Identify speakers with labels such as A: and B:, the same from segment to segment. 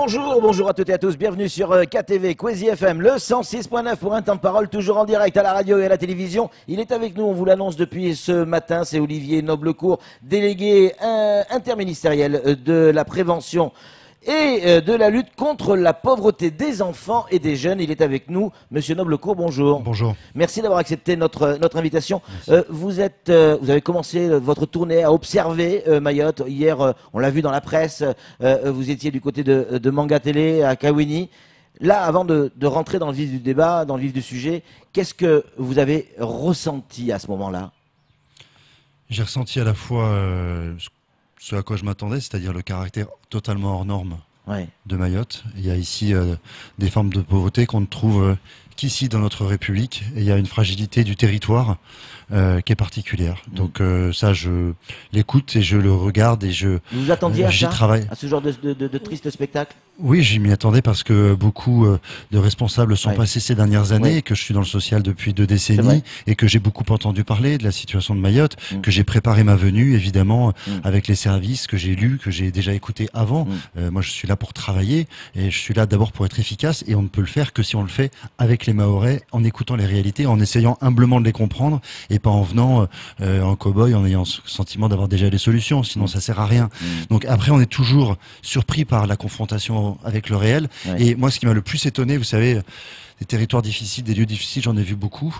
A: Bonjour à toutes et à tous, bienvenue sur KTV, Kwezi FM, le 106.9 pour un temps de parole, toujours en direct à la radio et à la télévision. Il est avec nous, on vous l'annonce depuis ce matin, c'est Olivier Noblecourt, délégué interministériel de la prévention et de la lutte contre la pauvreté des enfants et des jeunes. Il est avec nous. Monsieur Noblecourt, bonjour.
B: Bonjour.
A: Merci d'avoir accepté notre invitation. Vous avez commencé votre tournée à observer Mayotte. Hier, on l'a vu dans la presse, vous étiez du côté de Manga Télé à Kawini. Là, avant de rentrer dans le vif du débat, dans le vif du sujet, qu'est-ce que vous avez ressenti à ce moment-là?
B: J'ai ressenti à la fois ce à quoi je m'attendais, c'est-à-dire le caractère totalement hors norme de Mayotte. Il y a ici des formes de pauvreté qu'on ne trouve qu'ici dans notre République, et il y a une fragilité du territoire qui est particulière. Donc ça, je l'écoute et je le regarde et
A: Vous vous attendiez
B: j'y travaille.
A: à ce genre de triste spectacle?
B: Oui, j'y m'y attendais parce que beaucoup de responsables sont passés ces dernières années, et que je suis dans le social depuis 2 décennies et que j'ai beaucoup entendu parler de la situation de Mayotte, que j'ai préparé ma venue évidemment avec les services, que j'ai lus, que j'ai déjà écouté avant. Moi, je suis là pour travailler et je suis là d'abord pour être efficace, et on ne peut le faire que si on le fait avec les Mahorais, en écoutant les réalités, en essayant humblement de les comprendre et pas en venant en cow-boy, en ayant le sentiment d'avoir déjà les solutions, sinon ça sert à rien. Donc après, on est toujours surpris par la confrontation avec le réel. Et moi, ce qui m'a le plus étonné, vous savez, des territoires difficiles, des lieux difficiles, j'en ai vu beaucoup,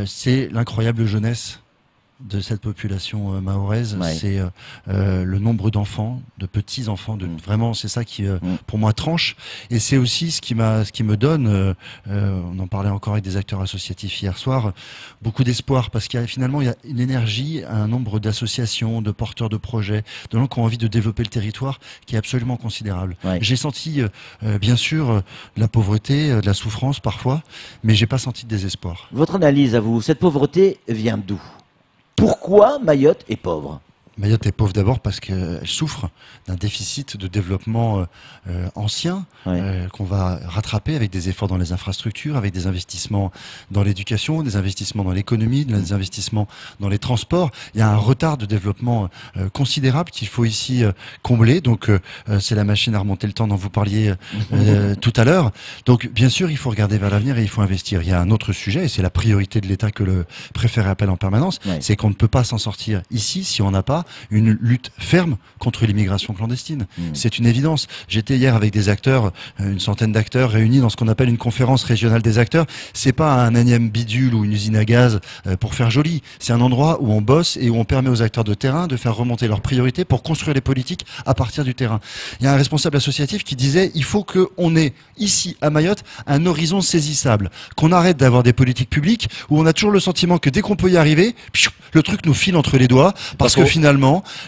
B: c'est l'incroyable jeunesse de cette population mahoraise. C'est le nombre d'enfants, de petits-enfants, vraiment, c'est ça qui, pour moi, tranche. Et c'est aussi ce qui me donne, on en parlait encore avec des acteurs associatifs hier soir, beaucoup d'espoir, parce qu'il y a finalement il y a une énergie, un nombre d'associations, de porteurs de projets, de gens qui ont envie de développer le territoire, qui est absolument considérable. J'ai senti, bien sûr, de la pauvreté, de la souffrance parfois, mais j'ai pas senti de désespoir.
A: Votre analyse à vous, cette pauvreté vient d'où? Pourquoi Mayotte est pauvre?
B: Mayotte est pauvre d'abord parce qu'elle souffre d'un déficit de développement ancien qu'on va rattraper avec des efforts dans les infrastructures, avec des investissements dans l'éducation, des investissements dans l'économie, des investissements dans les transports. Il y a un retard de développement considérable qu'il faut ici combler. Donc c'est la machine à remonter le temps dont vous parliez tout à l'heure. Donc bien sûr, il faut regarder vers l'avenir et il faut investir. Il y a un autre sujet, et c'est la priorité de l'État que le préfet rappelle en permanence, c'est qu'on ne peut pas s'en sortir ici si on n'a pas une lutte ferme contre l'immigration clandestine. C'est une évidence. J'étais hier avec des acteurs, une centaine d'acteurs réunis dans ce qu'on appelle une conférence régionale des acteurs. C'est pas un énième bidule ou une usine à gaz pour faire joli. C'est un endroit où on bosse et où on permet aux acteurs de terrain de faire remonter leurs priorités pour construire les politiques à partir du terrain. Il y a un responsable associatif qui disait il faut qu'on ait ici à Mayotte un horizon saisissable, qu'on arrête d'avoir des politiques publiques où on a toujours le sentiment que dès qu'on peut y arriver, le truc nous file entre les doigts, parce que finalement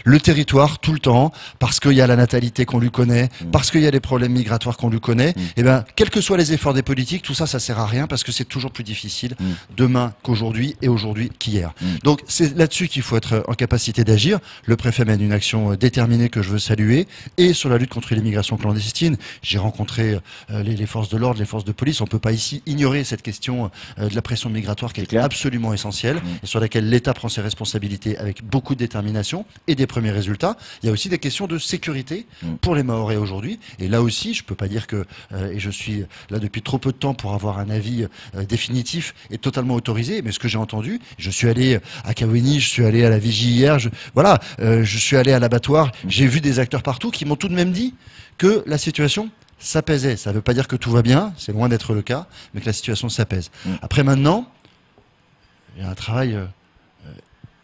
B: le territoire, tout le temps, parce qu'il y a la natalité qu'on lui connaît, parce qu'il y a les problèmes migratoires qu'on lui connaît, et ben, quels que soient les efforts des politiques, tout ça, ça sert à rien, parce que c'est toujours plus difficile demain qu'aujourd'hui, et aujourd'hui qu'hier. Donc c'est là-dessus qu'il faut être en capacité d'agir. Le préfet mène une action déterminée que je veux saluer, et sur la lutte contre l'immigration clandestine, j'ai rencontré les forces de l'ordre, les forces de police. On peut pas ici ignorer cette question de la pression migratoire qui est absolument essentielle, et sur laquelle l'État prend ses responsabilités avec beaucoup de détermination et des premiers résultats. Il y a aussi des questions de sécurité pour les Mahorais aujourd'hui. Et là aussi, je peux pas dire que, et je suis là depuis trop peu de temps pour avoir un avis définitif et totalement autorisé, mais ce que j'ai entendu, je suis allé à Kawini, je suis allé à la vigie hier, je suis allé à l'abattoir, j'ai vu des acteurs partout qui m'ont tout de même dit que la situation s'apaisait. Ça ne veut pas dire que tout va bien, c'est loin d'être le cas, mais que la situation s'apaise. Après maintenant, il y a un travail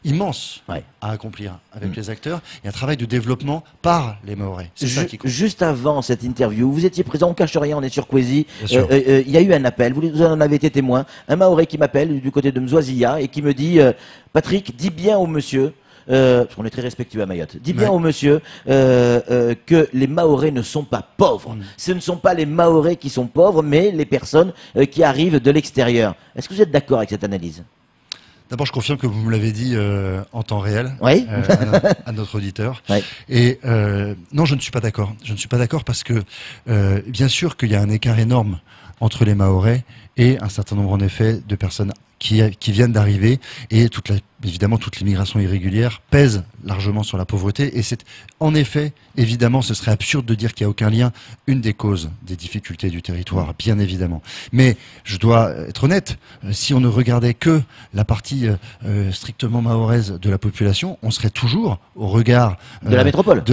B: immense à accomplir avec les acteurs, et un travail de développement par les Mahorais. C'est ça qui compte.
A: Juste avant cette interview, vous étiez présent, on cache rien, on est sur Kwezi. Il y a eu un appel, vous en avez été témoin, un Mahorais qui m'appelle du côté de Mzouazia et qui me dit Patrick, dis bien au monsieur, parce qu'on est très respectueux à Mayotte, dis bien au monsieur que les Mahorais ne sont pas pauvres. Ce ne sont pas les Mahorais qui sont pauvres, mais les personnes qui arrivent de l'extérieur. Est-ce que vous êtes d'accord avec cette analyse?
B: D'abord, je confirme que vous me l'avez dit en temps réel à notre auditeur. Et non, je ne suis pas d'accord. Je ne suis pas d'accord parce que bien sûr qu'il y a un écart énorme entre les Mahorais et un certain nombre en effet de personnes qui viennent d'arriver, et évidemment toute l'immigration irrégulière pèse largement sur la pauvreté, et c'est en effet, évidemment, ce serait absurde de dire qu'il n'y a aucun lien, une des causes des difficultés du territoire, bien évidemment. Mais je dois être honnête, si on ne regardait que la partie strictement mahoraise de la population, on serait toujours au regard
A: de la métropole.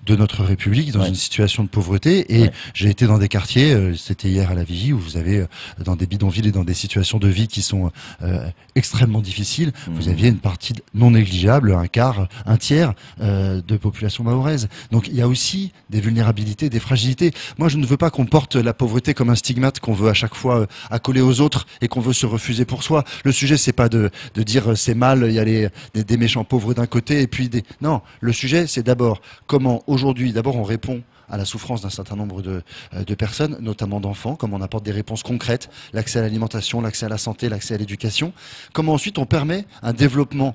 B: De notre République dans une situation de pauvreté, et j'ai été dans des quartiers, c'était hier à la Vigie, où vous avez dans des bidonvilles et dans des situations de vie qui sont extrêmement difficiles, vous aviez une partie non négligeable, un quart, un tiers de population mahoraise. Donc il y a aussi des vulnérabilités, des fragilités. Moi je ne veux pas qu'on porte la pauvreté comme un stigmate qu'on veut à chaque fois accoler aux autres et qu'on veut se refuser pour soi. Le sujet c'est pas de dire c'est mal, il y a des méchants pauvres d'un côté et puis non, le sujet c'est d'abord comment aujourd'hui, d'abord, on répond à la souffrance d'un certain nombre de personnes, notamment d'enfants, comment on apporte des réponses concrètes, l'accès à l'alimentation, l'accès à la santé, l'accès à l'éducation, comment ensuite on permet un développement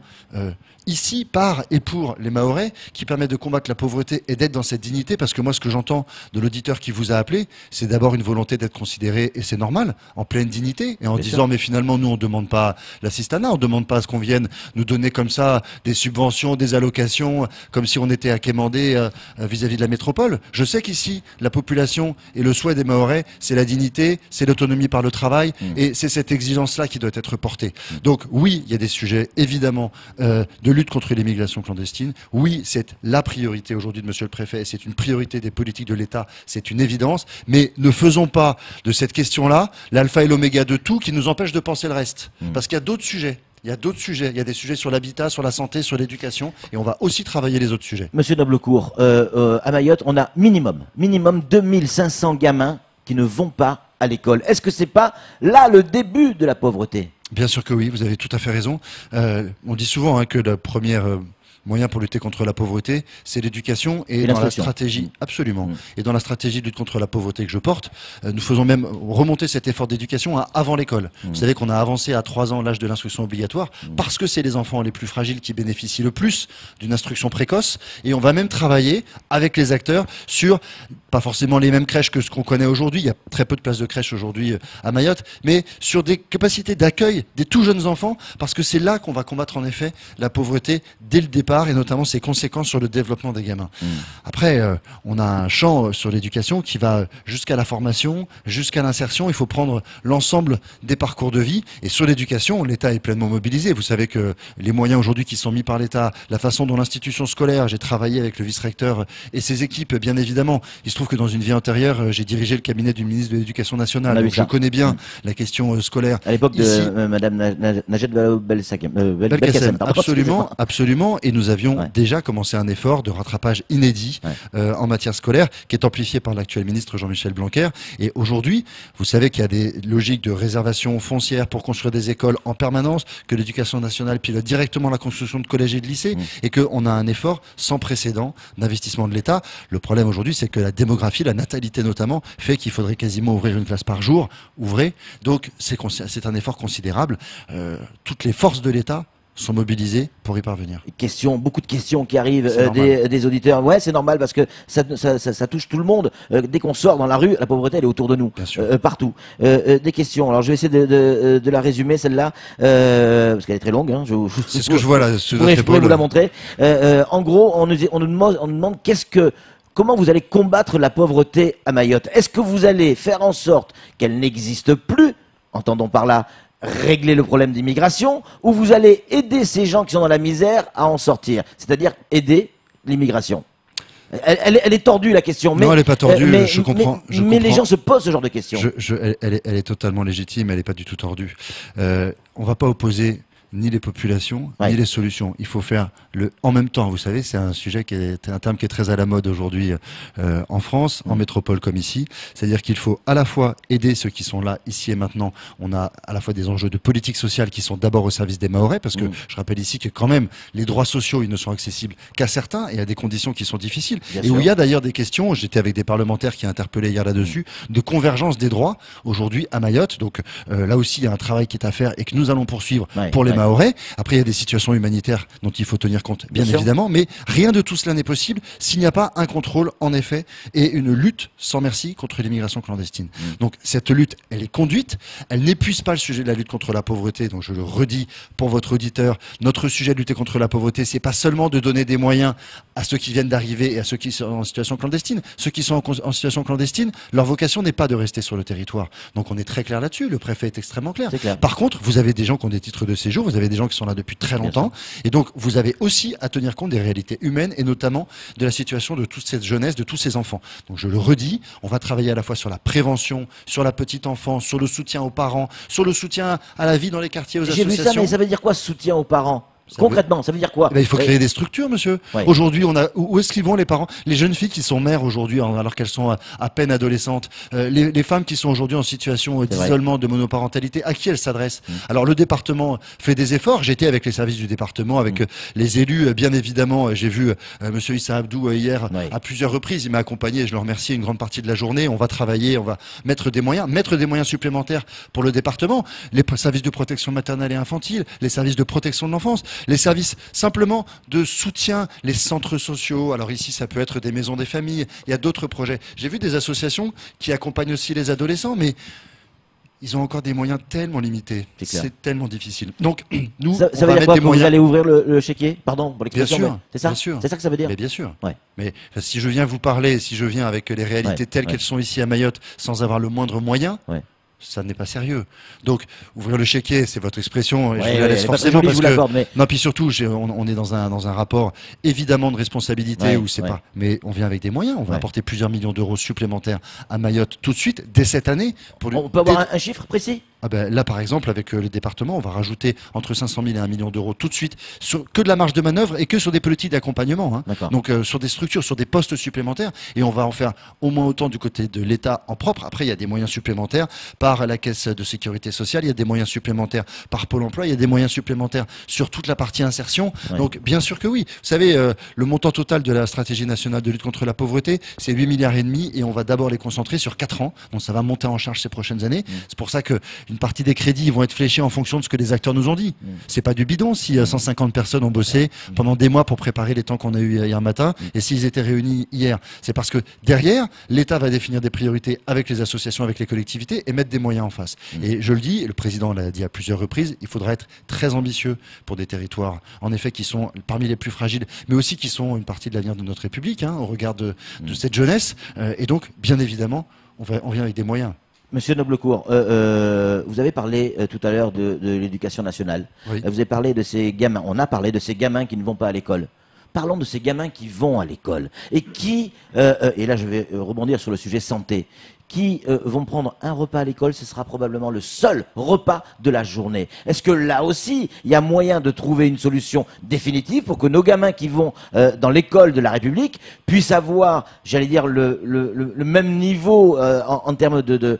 B: ici, par et pour les Mahorais, qui permet de combattre la pauvreté et d'être dans cette dignité, parce que moi, ce que j'entends de l'auditeur qui vous a appelé, c'est d'abord une volonté d'être considéré, et c'est normal, en pleine dignité, et en disant, mais finalement, nous, on ne demande pas l'assistanat, on ne demande pas à ce qu'on vienne nous donner comme ça des subventions, des allocations, comme si on était à quémander vis-à-vis de la métropole. Je sais qu'ici, la population et le souhait des Mahorais, c'est la dignité, c'est l'autonomie par le travail, et c'est cette exigence-là qui doit être portée. Donc oui, il y a des sujets, évidemment, de lutte contre l'immigration clandestine. Oui, c'est la priorité aujourd'hui de Monsieur le Préfet, c'est une priorité des politiques de l'État, c'est une évidence, mais ne faisons pas de cette question-là l'alpha et l'oméga de tout qui nous empêche de penser le reste. Parce qu'il y a d'autres sujets. Il y a d'autres sujets. Il y a des sujets sur l'habitat, sur la santé, sur l'éducation, et on va aussi travailler les autres sujets.
A: Monsieur Noblecourt, à Mayotte, on a minimum 2500 gamins qui ne vont pas à l'école. Est-ce que c'est pas là le début de la pauvreté?
B: Bien sûr que oui, vous avez tout à fait raison. On dit souvent que le premier moyen pour lutter contre la pauvreté, c'est l'éducation, et dans la stratégie, absolument. Et dans la stratégie de lutte contre la pauvreté que je porte, nous faisons même remonter cet effort d'éducation à avant l'école. Vous savez qu'on a avancé à 3 ans l'âge de l'instruction obligatoire, parce que c'est les enfants les plus fragiles qui bénéficient le plus d'une instruction précoce, et on va même travailler avec les acteurs sur, pas forcément les mêmes crèches que ce qu'on connaît aujourd'hui, il y a très peu de places de crèche aujourd'hui à Mayotte, mais sur des capacités d'accueil des tout jeunes enfants, parce que c'est là qu'on va combattre en effet la pauvreté dès le départ, et notamment ses conséquences sur le développement des gamins. Après, on a un champ sur l'éducation qui va jusqu'à la formation, jusqu'à l'insertion. Il faut prendre l'ensemble des parcours de vie, et sur l'éducation, l'État est pleinement mobilisé. Vous savez que les moyens aujourd'hui qui sont mis par l'État, la façon dont l'institution scolaire, j'ai travaillé avec le vice-recteur et ses équipes, bien évidemment. Il se trouve que dans une vie antérieure, j'ai dirigé le cabinet du ministre de l'Éducation nationale, donc je connais bien la question scolaire.
A: À l'époque de Madame Najat Belkacem.
B: Absolument, absolument. Et nous avions déjà commencé un effort de rattrapage inédit en matière scolaire, qui est amplifié par l'actuel ministre Jean-Michel Blanquer. Et aujourd'hui, vous savez qu'il y a des logiques de réservation foncière pour construire des écoles en permanence, que l'éducation nationale pilote directement la construction de collèges et de lycées, et qu'on a un effort sans précédent d'investissement de l'État. Le problème aujourd'hui, c'est que la démographie, la natalité notamment, fait qu'il faudrait quasiment ouvrir une classe par jour, ouvrez. Donc c'est un effort considérable. Toutes les forces de l'État sont mobilisés pour y parvenir.
A: Beaucoup de questions qui arrivent des auditeurs. Ouais, c'est normal parce que ça touche tout le monde. Dès qu'on sort dans la rue, la pauvreté elle est autour de nous, partout. Des questions. Alors je vais essayer de la résumer celle-là parce qu'elle est très longue. Hein.
B: C'est ce que je vois là.
A: Je pourrais vous la montrer. En gros, on nous demande comment vous allez combattre la pauvreté à Mayotte. Est-ce que vous allez faire en sorte qu'elle n'existe plus? Entendons par là régler le problème d'immigration, ou vous allez aider ces gens qui sont dans la misère à en sortir, c'est-à-dire aider l'immigration. Elle est tordue la question.
B: Non, elle n'est pas tordue, je comprends.
A: Mais les gens se posent ce genre de questions.
B: Elle est totalement légitime, elle n'est pas du tout tordue. On ne va pas opposer ni les populations, ni les solutions. Il faut faire le en même temps. Vous savez, c'est un sujet un terme qui est très à la mode aujourd'hui en France, en métropole comme ici. C'est-à-dire qu'il faut à la fois aider ceux qui sont là, ici et maintenant. On a à la fois des enjeux de politique sociale qui sont d'abord au service des Mahorais, parce que je rappelle ici que quand même, les droits sociaux, ils ne sont accessibles qu'à certains et à des conditions qui sont difficiles. Où il y a d'ailleurs des questions, j'étais avec des parlementaires qui interpellaient hier là-dessus, de convergence des droits aujourd'hui à Mayotte. Donc là aussi, il y a un travail qui est à faire et que nous allons poursuivre pour les Mahorais. Après, il y a des situations humanitaires dont il faut tenir compte, bien évidemment, mais rien de tout cela n'est possible s'il n'y a pas un contrôle, en effet, et une lutte sans merci contre l'immigration clandestine. Donc, cette lutte, elle est conduite, elle n'épuise pas le sujet de la lutte contre la pauvreté, donc je le redis pour votre auditeur, notre sujet de lutter contre la pauvreté, c'est pas seulement de donner des moyens à ceux qui viennent d'arriver et à ceux qui sont en situation clandestine. Ceux qui sont en situation clandestine, leur vocation n'est pas de rester sur le territoire. Donc on est très clair là-dessus, le préfet est extrêmement clair. Par contre, vous avez des gens qui ont des titres de séjour, vous avez des gens qui sont là depuis très longtemps, et donc vous avez aussi à tenir compte des réalités humaines et notamment de la situation de toute cette jeunesse, de tous ces enfants. Donc je le redis, on va travailler à la fois sur la prévention, sur la petite enfance, sur le soutien aux parents, sur le soutien à la vie dans les quartiers, aux associations.
A: J'ai vu ça, mais ça veut dire quoi, soutien aux parents? Concrètement, ça veut dire quoi?
B: Il faut créer des structures, monsieur. Aujourd'hui, où est-ce qu'ils vont, les parents? Les jeunes filles qui sont mères aujourd'hui, alors qu'elles sont à peine adolescentes, les femmes qui sont aujourd'hui en situation d'isolement, de monoparentalité, à qui elles s'adressent? Alors, le département fait des efforts. J'étais avec les services du département, avec les élus, bien évidemment. J'ai vu monsieur Issa Abdou hier à plusieurs reprises. Il m'a accompagné, je le remercie, une grande partie de la journée. On va travailler, on va mettre des moyens supplémentaires pour le département. Les services de protection maternelle et infantile, les services de protection de l'enfance, les services simplement de soutien, les centres sociaux. Alors ici, ça peut être des maisons des familles. Il y a d'autres projets. J'ai vu des associations qui accompagnent aussi les adolescents, mais ils ont encore des moyens tellement limités. C'est tellement difficile. Donc, nous,
A: ça veut dire quoi, vous allez ouvrir le chéquier? Pardon pour l'expression. C'est ça? C'est ça que ça veut dire?
B: Mais bien sûr. Mais si je viens vous parler, si je viens avec les réalités telles qu'elles sont ici à Mayotte, sans avoir le moindre moyen, ça n'est pas sérieux. Donc, ouvrir le chéquier, c'est votre expression, et je vous la laisse forcément parce que... Non, puis surtout, on est dans un rapport évidemment de responsabilité où c'est pas... Mais on vient avec des moyens, on va apporter plusieurs millions d'euros supplémentaires à Mayotte tout de suite, dès cette année.
A: On peut avoir un chiffre précis?
B: Là, par exemple, avec le département, on va rajouter entre 500 000 et 1 million d'euros tout de suite, que de la marge de manœuvre et que sur des politiques d'accompagnement. Donc, sur des structures, sur des postes supplémentaires, et on va en faire au moins autant du côté de l'État en propre. Après, il y a des moyens supplémentaires par la Caisse de sécurité sociale, il y a des moyens supplémentaires par Pôle emploi, il y a des moyens supplémentaires sur toute la partie insertion. Donc, bien sûr que oui. Vous savez, le montant total de la stratégie nationale de lutte contre la pauvreté, c'est 8,5 milliards et on va d'abord les concentrer sur 4 ans. Donc, ça va monter en charge ces prochaines années. C'est pour ça que une partie des crédits vont être fléchés en fonction de ce que les acteurs nous ont dit. C'est pas du bidon si 150 personnes ont bossé pendant des mois pour préparer les temps qu'on a eu hier matin, et s'ils étaient réunis hier, c'est parce que derrière, l'État va définir des priorités avec les associations, avec les collectivités et mettre des moyens en face. Et je le dis, le président l'a dit à plusieurs reprises, il faudra être très ambitieux pour des territoires, en effet, qui sont parmi les plus fragiles, mais aussi qui sont une partie de l'avenir de notre République, au regard de cette jeunesse. Et donc, bien évidemment, on vient avec des moyens.
A: Monsieur Noblecourt, vous avez parlé tout à l'heure de l'éducation nationale. Vous avez parlé de ces gamins. On a parlé de ces gamins qui ne vont pas à l'école. Parlons de ces gamins qui vont à l'école et qui, et là je vais rebondir sur le sujet santé, qui vont prendre un repas à l'école, ce sera probablement le seul repas de la journée. Est-ce que là aussi, il y a moyen de trouver une solution définitive pour que nos gamins qui vont dans l'école de la République puissent avoir, j'allais dire, le même niveau en termes de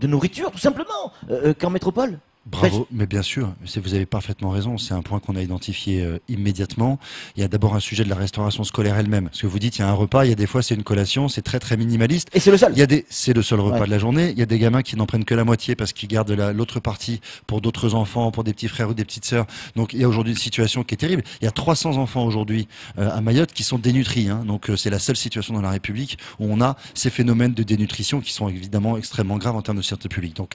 A: nourriture, tout simplement, qu'en métropole?
B: Bravo, mais bien sûr, vous avez parfaitement raison, c'est un point qu'on a identifié immédiatement. Il y a d'abord un sujet de la restauration scolaire elle-même. Ce que vous dites, il y a un repas, il y a des fois c'est une collation, c'est très très minimaliste.
A: Et c'est le seul.
B: C'est le seul repas de la journée. Il y a des gamins qui n'en prennent que la moitié parce qu'ils gardent l'autre partie pour d'autres enfants, pour des petits frères ou des petites sœurs. Donc il y a aujourd'hui une situation qui est terrible. Il y a 300 enfants aujourd'hui à Mayotte qui sont dénutris. Donc c'est la seule situation dans la République où on a ces phénomènes de dénutrition qui sont évidemment extrêmement graves en termes de santé publique. Donc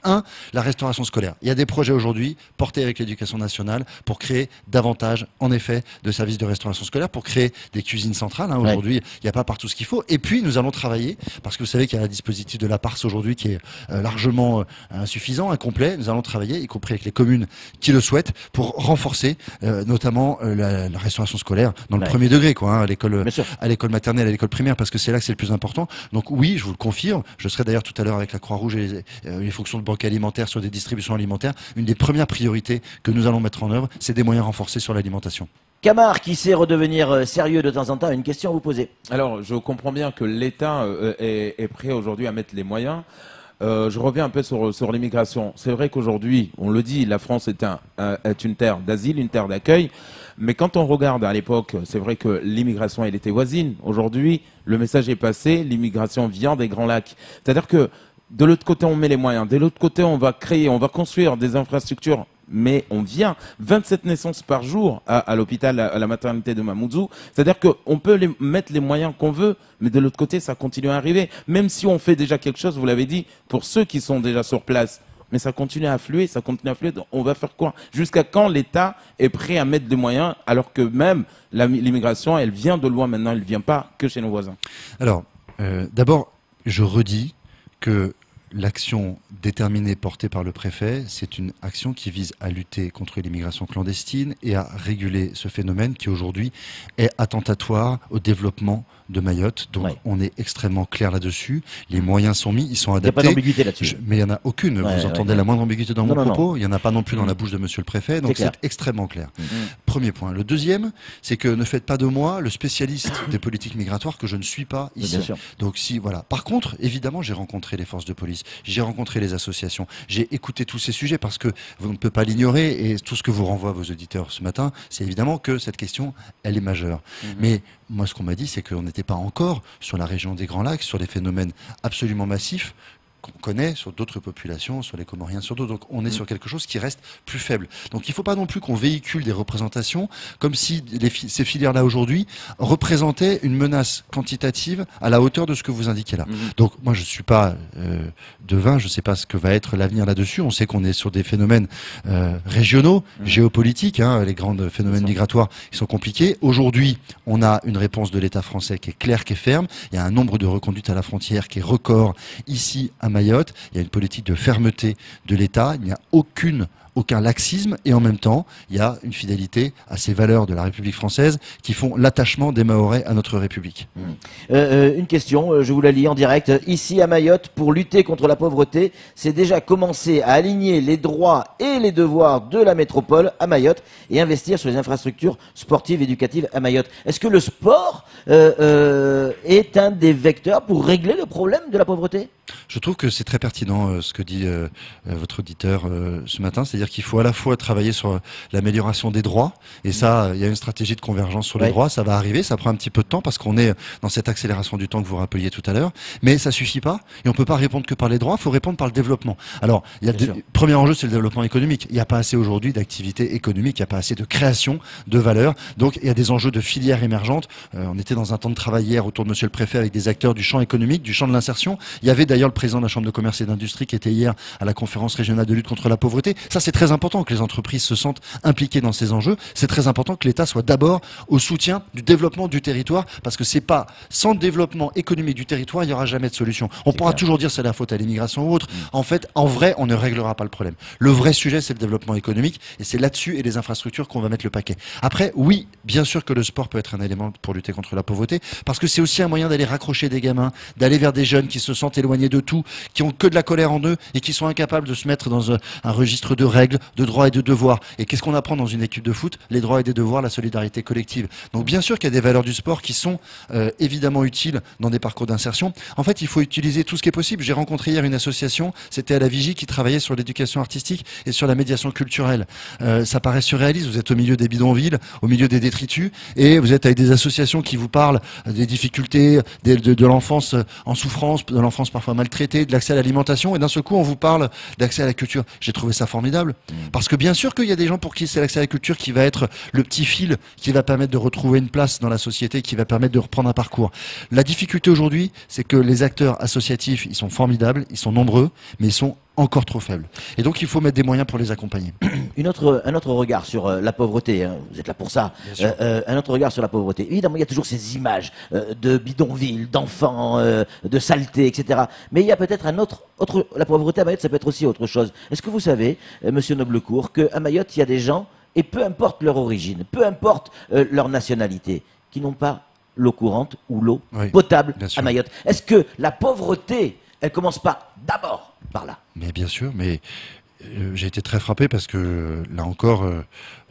B: la restauration scolaire. Il y a des projets aujourd'hui portés avec l'éducation nationale pour créer davantage, en effet, de services de restauration scolaire, pour créer des cuisines centrales. Aujourd'hui, il n'y a pas partout ce qu'il faut. Et puis, nous allons travailler, parce que vous savez qu'il y a un dispositif de la PARS aujourd'hui qui est largement insuffisant, incomplet. Nous allons travailler, y compris avec les communes qui le souhaitent, pour renforcer notamment la restauration scolaire dans le premier degré, à l'école maternelle, à l'école primaire, parce que c'est là que c'est le plus important. Donc oui, je vous le confirme. Je serai d'ailleurs tout à l'heure avec la Croix-Rouge et les fonctions de banque alimentaire sur des distributions alimentaires. Une des premières priorités que nous allons mettre en œuvre, c'est des moyens renforcés sur l'alimentation.
A: Camard, qui sait redevenir sérieux de temps en temps, a une question à vous poser.
C: Alors, je comprends bien que l'État est prêt aujourd'hui à mettre les moyens. Je reviens un peu sur l'immigration. C'est vrai qu'aujourd'hui, on le dit, la France est une terre d'asile, une terre d'accueil. Mais quand on regarde à l'époque, c'est vrai que l'immigration, elle était voisine. Aujourd'hui, le message est passé, l'immigration vient des Grands Lacs. C'est-à-dire que de l'autre côté, on met les moyens. De l'autre côté, on va construire des infrastructures mais on vient. 27 naissances par jour à l'hôpital, à la maternité de Mamoudzou. C'est-à-dire qu'on peut mettre les moyens qu'on veut, mais de l'autre côté, ça continue à arriver. Même si on fait déjà quelque chose, vous l'avez dit, pour ceux qui sont déjà sur place. Mais ça continue à affluer, ça continue à affluer. On va faire quoi? Jusqu'à quand l'État est prêt à mettre des moyens, alors que même l'immigration, elle vient de loin maintenant, elle ne vient pas que chez nos voisins?
B: Alors, d'abord, je redis que l'action déterminée portée par le préfet, c'est une action qui vise à lutter contre l'immigration clandestine et à réguler ce phénomène qui aujourd'hui est attentatoire au développement de Mayotte. Donc on est extrêmement clair là-dessus. Les moyens sont mis, ils sont adaptés.
A: Il n'y a pas d'ambiguïté là-dessus.
B: Mais il n'y en a aucune. Vous entendez la moindre ambiguïté dans mon propos. Il n'y en a pas non plus dans la bouche de monsieur le préfet. Donc c'est extrêmement clair. Premier point. Le deuxième, c'est que ne faites pas de moi le spécialiste des politiques migratoires que je ne suis pas ici.
A: Bien sûr.
B: Donc si, voilà. Par contre, évidemment, j'ai rencontré les forces de police. J'ai rencontré les associations. J'ai écouté tous ces sujets parce que vous ne pouvez pas l'ignorer et tout ce que vous renvoie vos auditeurs ce matin, c'est évidemment que cette question, elle est majeure. Mais moi, ce qu'on m'a dit, c'est qu'on n'était pas encore sur la région des Grands Lacs, sur des phénomènes absolument massifs qu'on connaît sur d'autres populations, sur les Comoriens, sur d'autres. Donc on est sur quelque chose qui reste plus faible. Donc il ne faut pas non plus qu'on véhicule des représentations comme si ces filières-là aujourd'hui représentaient une menace quantitative à la hauteur de ce que vous indiquez là. Donc moi je ne suis pas devin, je ne sais pas ce que va être l'avenir là-dessus. On sait qu'on est sur des phénomènes régionaux, géopolitiques, hein, les grands phénomènes migratoires, ils sont compliqués. Aujourd'hui, on a une réponse de l'État français qui est claire, qui est ferme. Il y a un nombre de reconduites à la frontière qui est record ici à Mayotte. Il y a une politique de fermeté de l'État. Il n'y a aucun laxisme et en même temps, il y a une fidélité à ces valeurs de la République française qui font l'attachement des Mahorais à notre République.
A: Une question, je vous la lis en direct. Ici à Mayotte, pour lutter contre la pauvreté, c'est déjà commencer à aligner les droits et les devoirs de la métropole à Mayotte et investir sur les infrastructures sportives et éducatives à Mayotte. Est-ce que le sport est un des vecteurs pour régler le problème de la pauvreté ?
B: Je trouve que c'est très pertinent ce que dit votre auditeur ce matin, c'est-à-dire qu'il faut à la fois travailler sur l'amélioration des droits, et ça, il y a une stratégie de convergence sur les droits, ça va arriver, ça prend un petit peu de temps parce qu'on est dans cette accélération du temps que vous rappeliez tout à l'heure, mais ça suffit pas, et on peut pas répondre que par les droits, il faut répondre par le développement. Alors, il y a premier enjeu, c'est le développement économique. Il n'y a pas assez aujourd'hui d'activité économique, il n'y a pas assez de création de valeur, donc il y a des enjeux de filières émergentes. On était dans un temps de travail hier autour de monsieur le préfet avec des acteurs du champ économique, du champ de l'insertion. Il y avait d'ailleurs le président de la Chambre de commerce et d'industrie qui était hier à la conférence régionale de lutte contre la pauvreté. Ça, c'est très important que les entreprises se sentent impliquées dans ces enjeux. C'est très important que l'État soit d'abord au soutien du développement du territoire, parce que c'est pas sans développement économique du territoire, il n'y aura jamais de solution. On pourra toujours dire c'est la faute à l'immigration ou autre. En fait, en vrai, on ne réglera pas le problème. Le vrai sujet, c'est le développement économique, et c'est là-dessus et les infrastructures qu'on va mettre le paquet. Après, oui, bien sûr que le sport peut être un élément pour lutter contre la pauvreté, parce que c'est aussi un moyen d'aller raccrocher des gamins, d'aller vers des jeunes qui se sentent éloignés de tout, qui ont que de la colère en eux et qui sont incapables de se mettre dans un registre de règles, de droits et de devoirs. Et qu'est-ce qu'on apprend dans une équipe de foot? Les droits et des devoirs, la solidarité collective. Donc bien sûr qu'il y a des valeurs du sport qui sont évidemment utiles dans des parcours d'insertion. En fait, il faut utiliser tout ce qui est possible. J'ai rencontré hier une association, c'était à la Vigie, qui travaillait sur l'éducation artistique et sur la médiation culturelle. Ça paraît surréaliste, vous êtes au milieu des bidonvilles, au milieu des détritus, et vous êtes avec des associations qui vous parlent des difficultés de l'enfance en souffrance, de l'enfance parfois maltraitée, de l'accès à l'alimentation, et d'un seul coup on vous parle d'accès à la culture. J'ai trouvé ça formidable, parce que bien sûr qu'il y a des gens pour qui c'est l'accès à la culture qui va être le petit fil qui va permettre de retrouver une place dans la société, qui va permettre de reprendre un parcours. La difficulté aujourd'hui, c'est que les acteurs associatifs, ils sont formidables, ils sont nombreux, mais ils sont encore trop faibles. Et donc il faut mettre des moyens pour les accompagner.
A: Un autre regard sur la pauvreté, hein. Vous êtes là pour ça. Un autre regard sur la pauvreté. Évidemment, il y a toujours ces images de bidonvilles, d'enfants, de saleté, etc. Mais il y a peut-être la pauvreté à Mayotte, ça peut être aussi autre chose. Est-ce que vous savez, monsieur Noblecourt, qu'à Mayotte, il y a des gens, et peu importe leur origine, peu importe leur nationalité, qui n'ont pas l'eau courante ou l'eau potable à Mayotte. Est-ce que la pauvreté, elle commence pas d'abord par là?
B: Mais bien sûr, mais j'ai été très frappé parce que là encore,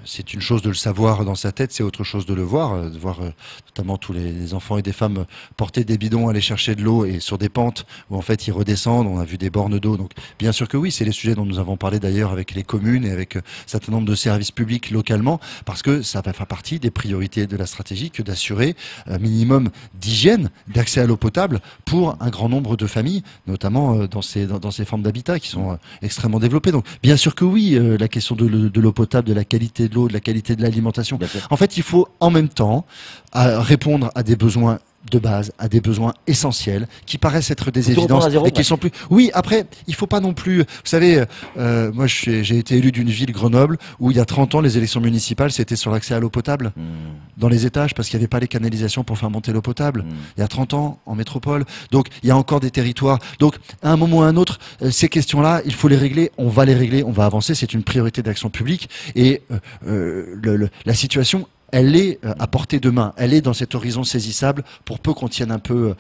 B: c'est une chose de le savoir dans sa tête, c'est autre chose de le voir, notamment tous les enfants et des femmes porter des bidons, aller chercher de l'eau et sur des pentes où en fait ils redescendent. On a vu des bornes d'eau. Donc bien sûr que oui, c'est les sujets dont nous avons parlé d'ailleurs avec les communes et avec un certain nombre de services publics localement, parce que ça va faire partie des priorités de la stratégie que d'assurer un minimum d'hygiène, d'accès à l'eau potable pour un grand nombre de familles, notamment dans ces formes d'habitat qui sont extrêmement développées. Donc bien sûr que oui, la question de l'eau potable, de la qualité de l'eau, de la qualité de l'alimentation. En fait, il faut en même temps répondre à des besoins de base, à des besoins essentiels qui paraissent être des évidences et qui sont plus. Oui, après, il faut pas non plus. Vous savez, moi, j'ai été élu d'une ville, Grenoble, où il y a 30 ans, les élections municipales, c'était sur l'accès à l'eau potable dans les étages, parce qu'il n'y avait pas les canalisations pour faire monter l'eau potable. Il y a 30 ans, en métropole. Donc, il y a encore des territoires. Donc, à un moment ou à un autre, ces questions-là, il faut les régler. On va les régler. On va avancer. C'est une priorité d'action publique. Et la situation, elle est à portée de main, elle est dans cet horizon saisissable pour peu qu'on tienne un peu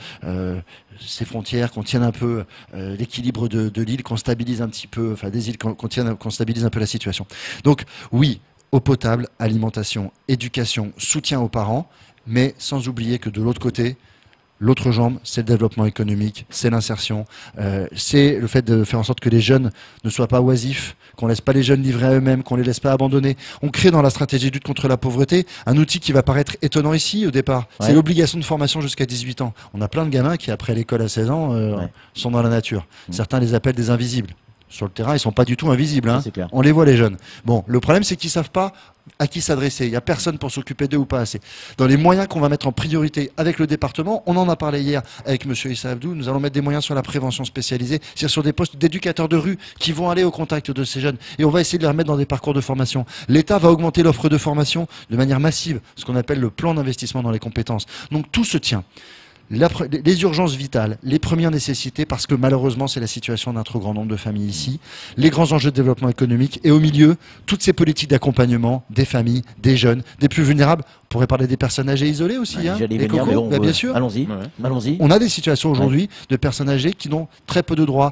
B: ces frontières, qu'on tienne un peu l'équilibre de l'île, qu'on stabilise un petit peu, enfin des îles, qu'on stabilise un peu la situation. Donc oui, eau potable, alimentation, éducation, soutien aux parents, mais sans oublier que de l'autre côté, l'autre jambe, c'est le développement économique, c'est l'insertion, c'est le fait de faire en sorte que les jeunes ne soient pas oisifs, qu'on laisse pas les jeunes livrés à eux-mêmes, qu'on les laisse pas abandonner. On crée dans la stratégie de lutte contre la pauvreté un outil qui va paraître étonnant ici au départ. C'est l'obligation de formation jusqu'à 18 ans. On a plein de gamins qui, après l'école à 16 ans, sont dans la nature. Certains les appellent des invisibles. Sur le terrain, ils sont pas du tout invisibles. Hein. On les voit, les jeunes. Bon, le problème, c'est qu'ils savent pas à qui s'adresser. Il y a personne pour s'occuper d'eux ou pas assez. Dans les moyens qu'on va mettre en priorité avec le département, on en a parlé hier avec monsieur Issa Abdou, nous allons mettre des moyens sur la prévention spécialisée, c'est-à-dire sur des postes d'éducateurs de rue qui vont aller au contact de ces jeunes. Et on va essayer de les remettre dans des parcours de formation. L'État va augmenter l'offre de formation de manière massive, ce qu'on appelle le plan d'investissement dans les compétences. Donc tout se tient. Les urgences vitales, les premières nécessités, parce que malheureusement c'est la situation d'un trop grand nombre de familles ici, les grands enjeux de développement économique et au milieu, toutes ces politiques d'accompagnement des familles, des jeunes, des plus vulnérables. On pourrait parler des personnes âgées isolées aussi, hein, les cocos, bien sûr.
A: Allons-y, allons-y.
B: On a des situations aujourd'hui de personnes âgées qui n'ont très peu de droits,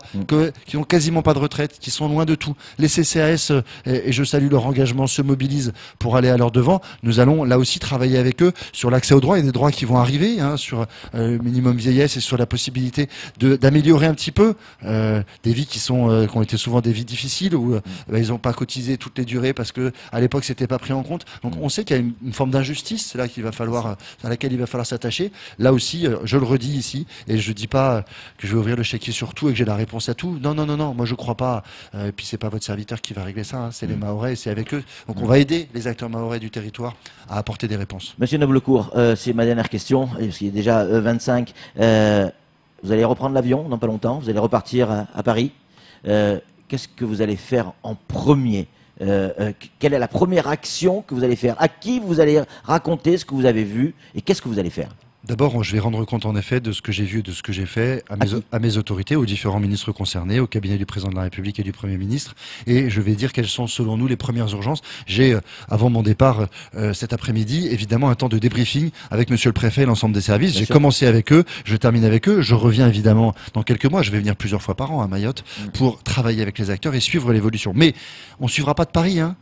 B: qui n'ont quasiment pas de retraite, qui sont loin de tout. Les CCAS, et je salue leur engagement, se mobilisent pour aller à leur devant. Nous allons là aussi travailler avec eux sur l'accès aux droits. Il y a des droits qui vont arriver, hein, sur le minimum vieillesse et sur la possibilité d'améliorer un petit peu des vies qui ont été souvent des vies difficiles où ils n'ont pas cotisé toutes les durées parce que à l'époque c'était pas pris en compte. Donc on sait qu'il y a une forme d'injustice, c'est là à laquelle il va falloir s'attacher. Là aussi, je le redis ici et je dis pas que je vais ouvrir le chéquier sur tout et que j'ai la réponse à tout. Non, moi je crois pas. Et puis c'est pas votre serviteur qui va régler ça, hein, c'est les Mahorais et c'est avec eux. Donc on va aider les acteurs mahorais du territoire à apporter des réponses.
A: Monsieur Noblecourt, c'est ma dernière question, parce qu'il est déjà 25. Vous allez reprendre l'avion dans pas longtemps, vous allez repartir à Paris. Qu'est-ce que vous allez faire en premier ? Quelle est la première action que vous allez faire? À qui vous allez raconter ce que vous avez vu et qu'est-ce que vous allez faire?
B: D'abord, je vais rendre compte en effet de ce que j'ai vu et de ce que j'ai fait à mes autorités, aux différents ministres concernés, au cabinet du président de la République et du Premier ministre. Et je vais dire quelles sont selon nous les premières urgences. J'ai, avant mon départ cet après-midi, évidemment un temps de débriefing avec monsieur le préfet et l'ensemble des services. J'ai commencé avec eux, je termine avec eux. Je reviens évidemment dans quelques mois. Je vais venir plusieurs fois par an à Mayotte pour travailler avec les acteurs et suivre l'évolution. Mais on ne suivra pas de Paris, hein.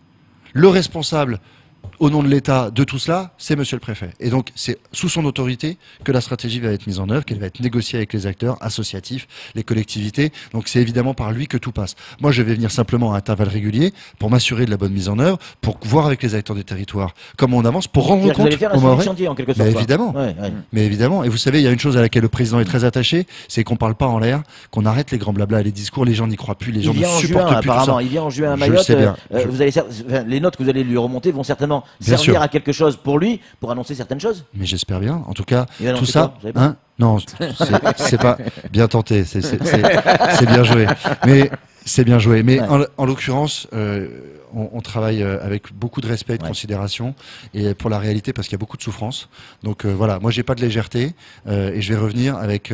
B: Le responsable au nom de l'État de tout cela, c'est monsieur le préfet. Et donc, c'est sous son autorité que la stratégie va être mise en œuvre, qu'elle va être négociée avec les acteurs associatifs, les collectivités. Donc, c'est évidemment par lui que tout passe. Moi, je vais venir simplement à intervalles réguliers pour m'assurer de la bonne mise en œuvre, pour voir avec les acteurs du territoire comment on avance, pour rendre compte. Vous
A: allez faire un chantier, en quelque sorte.
B: Mais évidemment. Mais évidemment. Et vous savez, il y a une chose à laquelle le président est très attaché, c'est qu'on parle pas en l'air, qu'on arrête les grands blabla et les discours. Les gens n'y croient plus, les gens ne supportent plus tout ça.
A: Il vient en juin à Mayotte. Vous allez, les notes que vous allez lui remonter vont certainement servir à quelque chose pour lui, pour annoncer certaines choses.
B: Mais j'espère bien. En tout cas, tout ça, hein, non, c'est pas bien tenté. C'est bien joué. Mais c'est bien joué. Mais en l'occurrence, on travaille avec beaucoup de respect et de considération et pour la réalité parce qu'il y a beaucoup de souffrance. Donc voilà, moi j'ai pas de légèreté et je vais revenir avec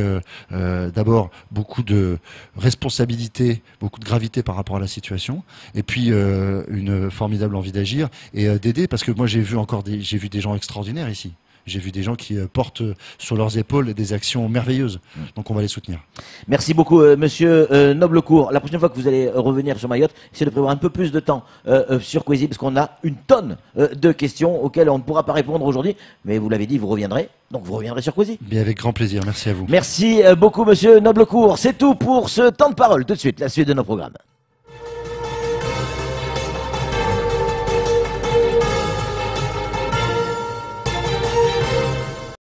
B: d'abord beaucoup de responsabilité, beaucoup de gravité par rapport à la situation et puis une formidable envie d'agir et d'aider parce que moi j'ai vu des gens extraordinaires ici. J'ai vu des gens qui portent sur leurs épaules des actions merveilleuses. Donc on va les soutenir.
A: Merci beaucoup, monsieur Noblecourt. La prochaine fois que vous allez revenir sur Mayotte, essayez de prévoir un peu plus de temps sur Kwezi, parce qu'on a une tonne de questions auxquelles on ne pourra pas répondre aujourd'hui. Mais vous l'avez dit, vous reviendrez. Donc vous reviendrez sur Kwezi.
B: Bien, avec grand plaisir. Merci à vous.
A: Merci beaucoup, monsieur Noblecourt. C'est tout pour ce temps de parole. Tout de suite, la suite de nos programmes.